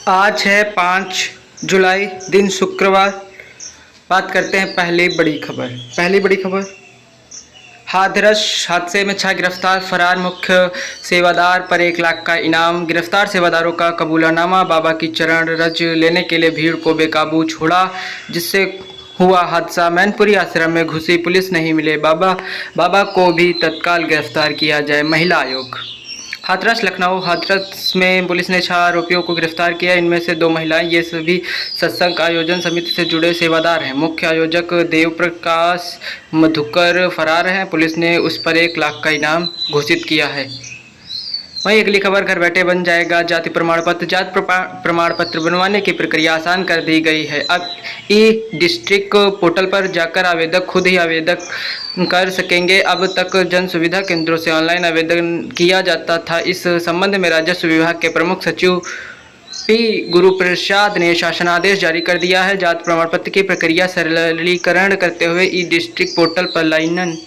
आज है 5 जुलाई, दिन शुक्रवार। बात करते हैं पहली बड़ी खबर। हाथरस हादसे में 6 गिरफ्तार, फरार मुख्य सेवादार पर 1 लाख का इनाम। गिरफ्तार सेवादारों का कबूलानामा, बाबा की चरण रज लेने के लिए भीड़ को बेकाबू छोड़ा, जिससे हुआ हादसा। मैनपुरी आश्रम में घुसी पुलिस, नहीं मिले बाबा को भी तत्काल गिरफ्तार किया जाए। महिला आयोग। हाथरस लखनऊ। हाथरस में पुलिस ने 6 आरोपियों को गिरफ्तार किया। इनमें से 2 महिलाएं। ये सभी सत्संग आयोजन समिति से जुड़े सेवादार हैं। मुख्य आयोजक देवप्रकाश मधुकर फरार हैं। पुलिस ने उस पर 1 लाख का इनाम घोषित किया है। वहीं अगली खबर, घर बैठे बन जाएगा जाति प्रमाण पत्र। जाति प्रमाण पत्र बनवाने की प्रक्रिया आसान कर दी गई है। अब ई डिस्ट्रिक्ट पोर्टल पर जाकर आवेदक खुद ही आवेदन कर सकेंगे। अब तक जन सुविधा केंद्रों से ऑनलाइन आवेदन किया जाता था। इस संबंध में राजस्व विभाग के प्रमुख सचिव पी गुरुप्रसाद ने शासनादेश जारी कर दिया है। जाति प्रमाण पत्र की प्रक्रिया सरलीकरण करते हुए ई डिस्ट्रिक्ट पोर्टल पर लाइन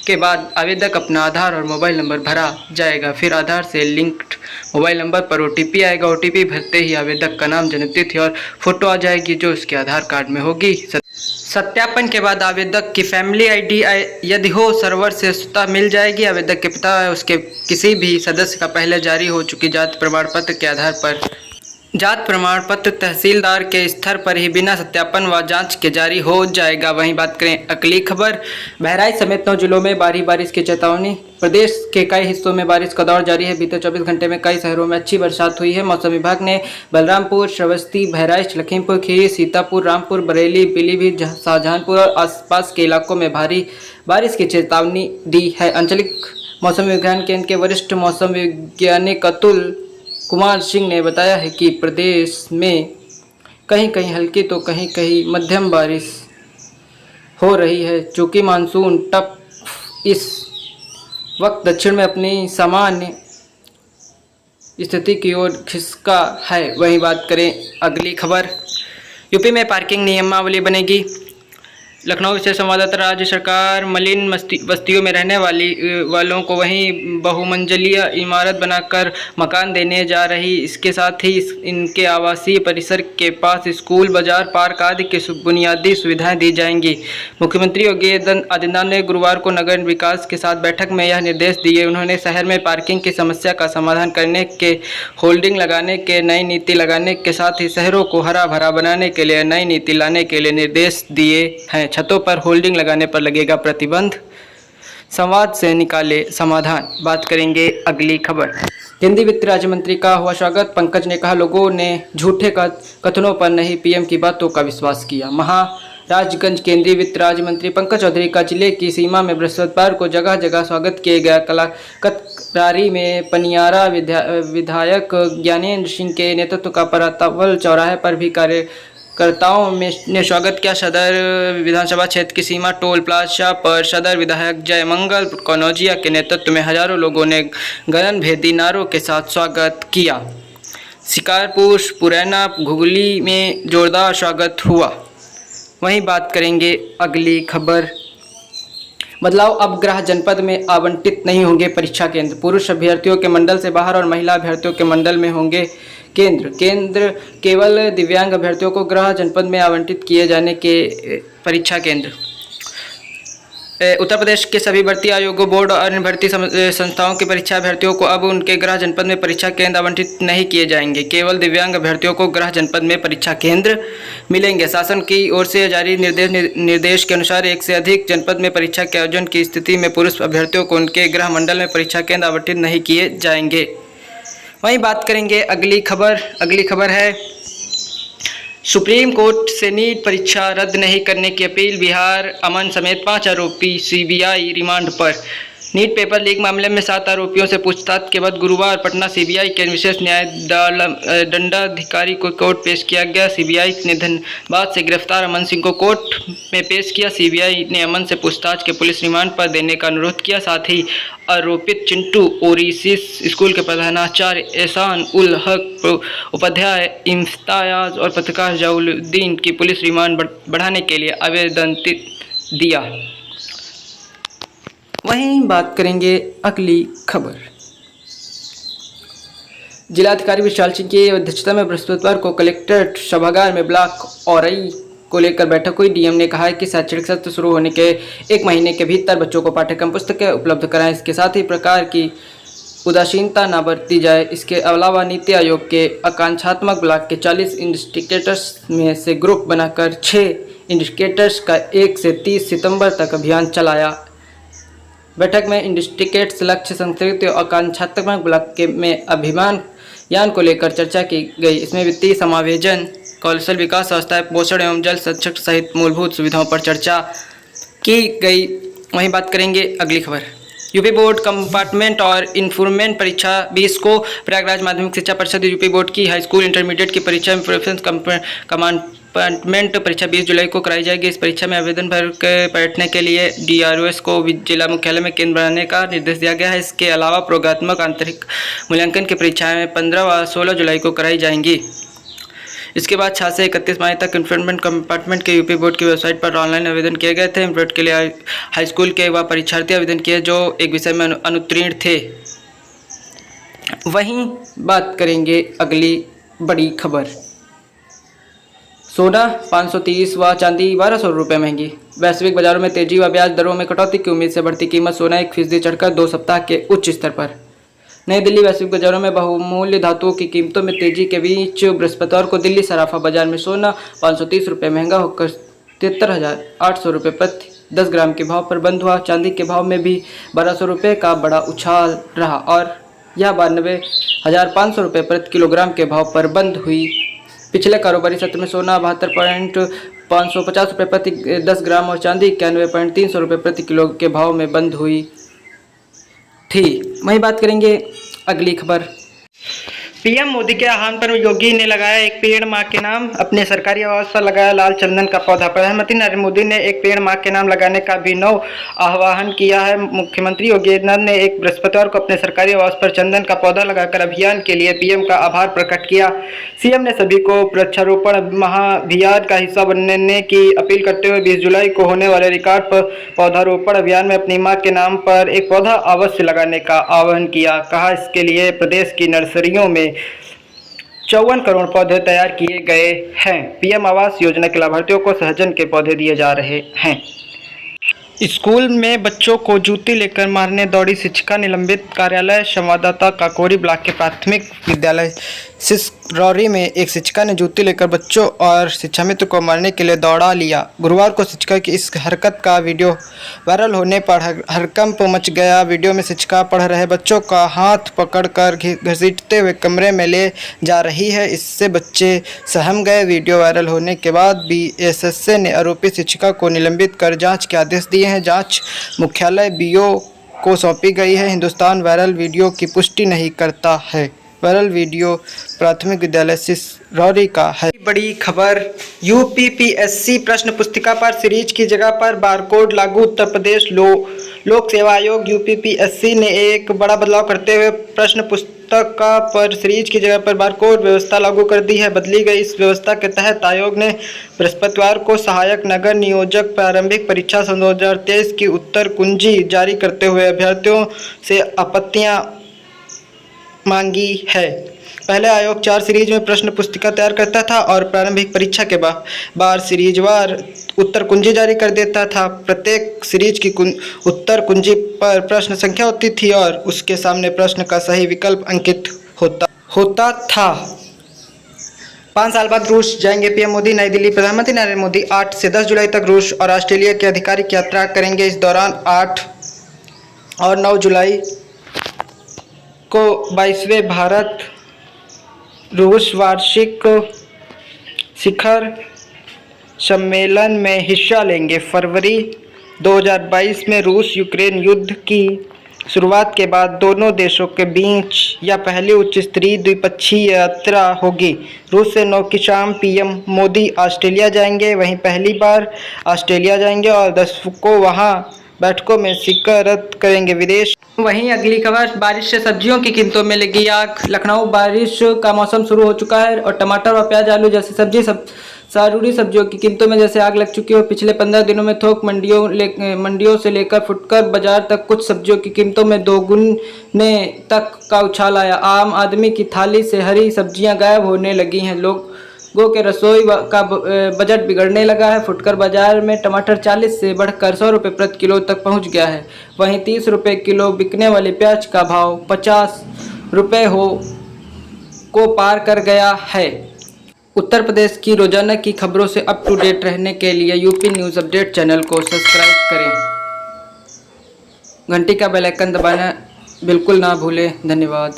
के बाद आवेदक अपना आधार और मोबाइल नंबर भरा जाएगा। फिर आधार से लिंक्ड मोबाइल नंबर पर OTP आएगा। OTP भरते ही आवेदक का नाम, जन्मतिथि और फोटो आ जाएगी, जो उसके आधार कार्ड में होगी। सत्यापन के बाद आवेदक की फैमिली ID यदि हो सर्वर से स्वतः मिल जाएगी। आवेदक के पिता या उसके किसी भी सदस्य का पहले जारी हो चुकी जाति प्रमाण पत्र के आधार पर जाति प्रमाण पत्र तहसीलदार के स्तर पर ही बिना सत्यापन व जांच के जारी हो जाएगा। वहीं बात करें अगली खबर, बहराइच समेत 9 जिलों में भारी बारिश की चेतावनी। प्रदेश के कई हिस्सों में बारिश का दौर जारी है। बीते 24 घंटे में कई शहरों में अच्छी बरसात हुई है। मौसम विभाग ने बलरामपुर, श्रावस्ती, बहराइच, लखीमपुर खीरी, सीतापुर, रामपुर, बरेली, पीलीभीत, शाहजहांपुर और आसपास के इलाकों में भारी बारिश की चेतावनी दी है। आंचलिक मौसम विज्ञान केंद्र के वरिष्ठ मौसम वैज्ञानिक अतुल कुमार सिंह ने बताया है कि प्रदेश में कहीं कहीं हल्की तो कहीं कहीं मध्यम बारिश हो रही है। चूँकि मानसून टप इस वक्त दक्षिण में अपनी सामान्य स्थिति की ओर खिसका है। वहीं बात करें अगली खबर, यूपी में पार्किंग नियमावली बनेगी। लखनऊ से संवाददाता, राज्य सरकार मलिन बस्तियों में रहने वालों को वहीं बहुमंजिलीय इमारत बनाकर मकान देने जा रही। इसके साथ ही इनके आवासीय परिसर के पास स्कूल, बाजार, पार्क आदि की बुनियादी सुविधाएं दी जाएंगी। मुख्यमंत्री योगी आदित्यनाथ ने गुरुवार को नगर विकास के साथ बैठक में यह निर्देश दिए। उन्होंने शहर में पार्किंग की समस्या का समाधान करने के, होल्डिंग लगाने के, नई नीति लगाने के साथ ही शहरों को हरा भरा बनाने के लिए नई नीति लाने के लिए निर्देश दिए हैं। छतों पर होल्डिंग लगाने पर लगेगा प्रतिबंध, संवाद से निकाले समाधान। बात करेंगे अगली खबर, केंद्रीय वित्त राज्य मंत्री का हुआ स्वागत। पंकज ने कहा, लोगों ने झूठे कथनों पर नहीं PM की बातों का विश्वास किया। महाराजगंज केंद्रीय वित्त राज्य मंत्री पंकज चौधरी का जिले की सीमा में बृहस्पतिवार को जगह जगह स्वागत किए गया। कतरारी में पनियारा विधायक ज्ञानेंद्र सिंह के नेतृत्व का परातावल चौराहे पर भी कार्यकर्ताओं ने स्वागत किया। सदर विधानसभा क्षेत्र की सीमा टोल प्लाजा पर सदर विधायक जयमंगल कनौजिया के नेतृत्व में हजारों लोगों ने गगनभेदी नारों के साथ स्वागत किया। शिकारपुर, पुरैना, घुघली में जोरदार स्वागत हुआ। वहीं बात करेंगे अगली खबर, बदलाव, अब गृह जनपद में आवंटित नहीं होंगे परीक्षा केंद्र। पुरुष अभ्यर्थियों के मंडल से बाहर और महिला अभ्यर्थियों के मंडल में होंगे केंद्र केवल दिव्यांग अभ्यर्थियों को गृह जनपद में आवंटित किए जाने के परीक्षा केंद्र। उत्तर प्रदेश के सभी भर्ती आयोगों, बोर्ड और अन्य भर्ती संस्थाओं के परीक्षा अभ्यर्थियों को अब उनके गृह जनपद में परीक्षा केंद्र आवंटित नहीं किए जाएंगे। केवल दिव्यांग अभ्यर्थियों को गृह जनपद में परीक्षा केंद्र मिलेंगे। शासन की ओर से जारी निर्देश के अनुसार 1 से अधिक जनपद में परीक्षा के आयोजन की स्थिति में पुरुष अभ्यर्थियों को उनके गृह मंडल में परीक्षा केंद्र आवंटित नहीं किए जाएंगे। वहीं बात करेंगे अगली खबर है, सुप्रीम कोर्ट से नीट परीक्षा रद्द नहीं करने की अपील। बिहार अमन समेत 5 आरोपी CBI रिमांड पर। नीट पेपर लीक मामले में 7 आरोपियों से पूछताछ के बाद गुरुवार पटना CBI के विशेष न्याय दंडाधिकारी को कोर्ट पेश किया गया। CBI ने धनबाद से गिरफ्तार अमन सिंह को कोर्ट में पेश किया। CBI ने अमन से पूछताछ के पुलिस रिमांड पर देने का अनुरोध किया। साथ ही आरोपित चिंटू ओरिसिस स्कूल के प्रधानाचार्य एहसान उल हक, उपाध्याय इम्तियाज और पत्रकार जलालुद्दीन की पुलिस रिमांड बढ़ाने के लिए आवेदन दिया। वहीं बात करेंगे अगली खबर, जिलाधिकारी विशाल सिंह की अध्यक्षता में बृहस्पतिवार को कलेक्ट्रेट सभागार में ब्लॉक औरई को लेकर बैठक हुई। डीएम ने कहा है कि शैक्षणिक सत्र शुरू होने के 1 महीने के भीतर बच्चों को पाठ्यक्रम पुस्तकें उपलब्ध कराएं। इसके साथ ही प्रकार की उदासीनता न बरती जाए। इसके अलावा नीति आयोग के आकांक्षात्मक ब्लॉक के 40 इंडिकेटर्स में से ग्रुप बनाकर 6 इंडिकेटर्स का 1 से 30 सितंबर तक अभियान चलाया। बैठक में इंडिकेट्स लक्ष्य संस्कृति और आकांक्षात्मक ब्लॉक के में अभियान को लेकर चर्चा की गई। इसमें वित्तीय समावेशन, कौशल विकास, व्यवस्था, पोषण एवं जल संरक्षण सहित मूलभूत सुविधाओं पर चर्चा की गई। वहीं बात करेंगे अगली खबर। यूपी बोर्ड कंपार्टमेंट और इन्फोर्समेंट परीक्षा 20 को प्रयागराज माध्यमिक शिक्षा परिषद यूपी बोर्ड की हाई स्कूल इंटरमीडिएट की परीक्षा में प्रेफरेंस कंपार्टमेंट परीक्षा 20 जुलाई को कराई जाएगी। इस परीक्षा में आवेदन भर के बैठने के लिए DROs को जिला मुख्यालय में केंद्र बनाने का निर्देश दिया गया है। इसके अलावा प्रयोगात्मक आंतरिक मूल्यांकन की परीक्षाएं 15 व 16 जुलाई को कराई जाएंगी। इसके बाद 6 से 31 मई तक इन्फोर्समेंट कंपार्टमेंट के यूपी बोर्ड की वेबसाइट पर ऑनलाइन आवेदन किए गए थे। इन्फोर्समेंट के लिए हाई स्कूल के वह परीक्षार्थी आवेदन किए जो एक विषय में अनुत्तीर्ण थे। वहीं बात करेंगे अगली बड़ी खबर। सोना 530 व चांदी 1200 रुपये महंगी। वैश्विक बाजारों में तेजी व ब्याज दरों में कटौती की उम्मीद से बढ़ती कीमत। सोना 1% चढ़कर 2 सप्ताह के उच्च स्तर पर। नई दिल्ली वैश्विक बाजारों में बहुमूल्य धातुओं की कीमतों में तेजी के बीच बृहस्पतिवार को दिल्ली सराफा बाजार में सोना 530 रुपये महंगा होकर 73,800 रुपये प्रति 10 ग्राम के भाव पर बंद हुआ। चांदी के भाव में भी 1200 रुपये का बड़ा उछाल रहा और यह 92,500 रुपये प्रति किलोग्राम के भाव पर बंद हुई। पिछले कारोबारी सत्र में सोना 72,550 रुपये प्रति 10 ग्राम और चांदी 91,300 रुपये प्रति किलो के भाव में बंद हुई थी। वहीं बात करेंगे अगली खबर। पीएम मोदी के आह्वान पर योगी ने लगाया एक पेड़ मां के नाम। अपने सरकारी आवास पर लगाया लाल चंदन का पौधा। प्रधानमंत्री नरेंद्र मोदी ने एक पेड़ मां के नाम लगाने का अभिनव आह्वान किया है। मुख्यमंत्री योगी आदित्यनाथ ने एक बृहस्पतिवार को अपने सरकारी आवास पर चंदन का पौधा लगाकर अभियान के लिए पीएम का आभार प्रकट किया। सीएम ने सभी को वृक्षारोपण महाअभियान का हिस्सा बनने की अपील करते हुए 20 जुलाई को होने वाले रिकॉर्ड पौधारोपण अभियान में अपनी मां के नाम पर एक पौधा अवश्य लगाने का आह्वान किया। कहा इसके लिए प्रदेश की नर्सरियों में 54 करोड़ पौधे तैयार किए गए हैं। पीएम आवास योजना के लाभार्थियों को सहजन के पौधे दिए जा रहे हैं। स्कूल में बच्चों को जूती लेकर मारने दौड़ी शिक्षिका निलंबित। कार्यालय संवाददाता काकोरी ब्लॉक के प्राथमिक विद्यालय सिसरौरी में एक शिक्षिका ने जूती लेकर बच्चों और शिक्षा मित्र को मारने के लिए दौड़ा लिया। गुरुवार को शिक्षिका की इस हरकत का वीडियो वायरल होने पर हड़कंप मच गया। वीडियो में शिक्षिका पढ़ रहे बच्चों का हाथ पकड़कर घसीटते हुए कमरे में ले जा रही है। इससे बच्चे सहम गए। वीडियो वायरल होने के बाद BSSA ने आरोपी शिक्षिका को निलंबित कर जाँच के आदेश दिए हैं। जाँच मुख्यालय BO को सौंपी गई है। हिंदुस्तान वायरल वीडियो की पुष्टि नहीं करता है। वायरल वीडियो प्राथमिक विद्यालय सिसरौरी का है। बड़ी खबर। UPPSC प्रश्न पुस्तिका पर सीरीज की जगह पर बारकोड लागू। उत्तर प्रदेश लोक सेवा आयोग UPPSC ने एक बड़ा बदलाव करते हुए प्रश्न पुस्तिका पर सीरीज की जगह पर बारकोड व्यवस्था लागू कर दी है। बदली गई इस व्यवस्था के तहत आयोग ने बृहस्पतिवार को सहायक नगर नियोजक प्रारंभिक परीक्षा 2023 की उत्तर कुंजी जारी करते हुए अभ्यर्थियों से आपत्तियां मांगी है। पहले आयोग 4 सीरीज में प्रश्न पुस्तिका तैयार करता था और प्रारंभिक परीक्षा के बाद सीरीजवार उत्तर कुंजी जारी कर देता था। प्रत्येक सीरीज की उत्तर कुंजी पर प्रश्न संख्या होती थी और उसके सामने प्रश्न का सही विकल्प अंकित होता था। 5 साल बाद रूस जाएंगे पीएम मोदी। नई दिल्ली। प्रधानमंत्री नरेंद्र मोदी 8 से 10 जुलाई तक रूस और ऑस्ट्रेलिया की आधिकारिक यात्रा करेंगे। इस दौरान 8 और 9 जुलाई को 22वें भारत रूस वार्षिक शिखर सम्मेलन में हिस्सा लेंगे। फरवरी 2022 में रूस यूक्रेन युद्ध की शुरुआत के बाद दोनों देशों के बीच यह पहली उच्च स्तरीय द्विपक्षीय यात्रा होगी। रूस से 9 की शाम पीएम मोदी ऑस्ट्रेलिया जाएंगे। वहीं पहली बार ऑस्ट्रेलिया जाएंगे और 10 को वहां बैठकों में शिरकत करेंगे। विदेश। वहीं अगली खबर। बारिश से सब्जियों की कीमतों में लगी आग। लखनऊ। बारिश का मौसम शुरू हो चुका है और टमाटर और प्याज आलू जैसी ज़रूरी सब्जियों की कीमतों में जैसे आग लग चुकी हो। पिछले 15 दिनों में थोक मंडियों से लेकर फुटकर बाजार तक कुछ सब्जियों की कीमतों में दोगुने तक का उछाल आया। आम आदमी की थाली से हरी सब्जियां गायब होने लगी हैं। लोगों के रसोई का बजट बिगड़ने लगा है। फुटकर बाजार में टमाटर 40 से बढ़कर 100 रुपये प्रति किलो तक पहुंच गया है। वहीं 30 रुपये किलो बिकने वाले प्याज का भाव 50 रुपये को पार कर गया है। उत्तर प्रदेश की रोजाना की खबरों से अप टू डेट रहने के लिए यूपी न्यूज़ अपडेट चैनल को सब्सक्राइब करें। घंटी का बेल आइकन दबाना बिल्कुल ना भूलें। धन्यवाद।